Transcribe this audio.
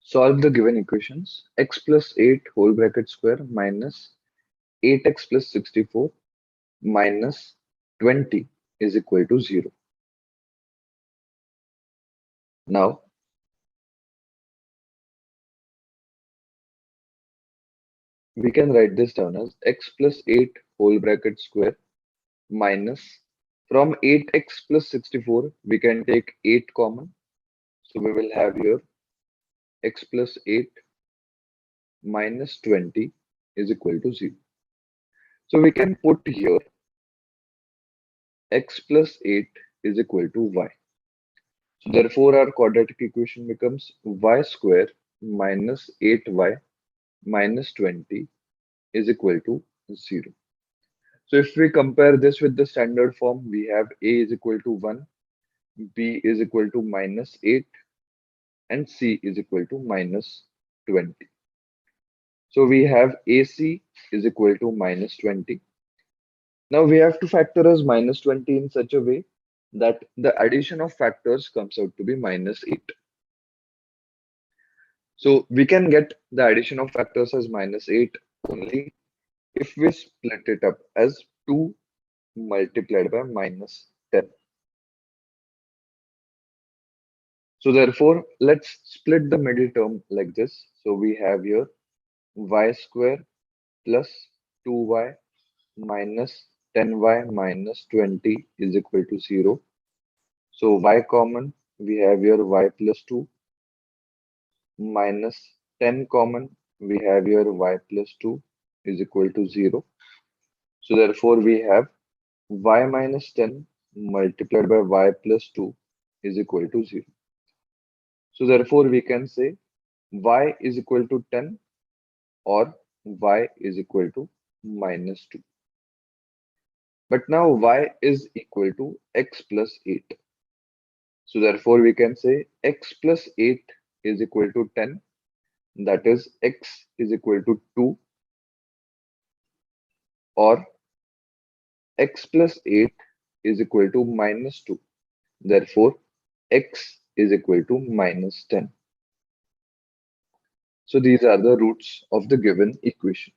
Solve the given equations. X plus 8 whole bracket square minus 8x plus 64 minus 20 is equal to 0. Now, we can write this down as x plus 8 whole bracket square minus, from 8x plus 64 we can take 8 common, so we will have here x plus 8 minus 20 is equal to 0. So we can put here x plus 8 is equal to y. So therefore our quadratic equation becomes y square minus 8y minus 20 is equal to 0. So if we compare this with the standard form, we have a is equal to 1, b is equal to minus 8, and c is equal to minus 20. So we have ac is equal to minus 20. Now we have to factor as minus 20 in such a way that the addition of factors comes out to be minus 8. So we can get the addition of factors as minus 8 only if we split it up as 2 multiplied by minus 10. So therefore, let's split the middle term like this. So we have here y square plus 2y minus 10y minus 20 is equal to 0. So y common, we have here y plus 2 minus 10 common, we have here y plus 2 is equal to 0. So therefore, we have y minus 10 multiplied by y plus 2 is equal to 0. So therefore, we can say y is equal to 10 or y is equal to minus 2. But now y is equal to x plus 8. So therefore, we can say x plus 8 is equal to 10. That is, x is equal to 2, or x plus 8 is equal to minus 2. Therefore, x is equal to minus 10. So these are the roots of the given equation.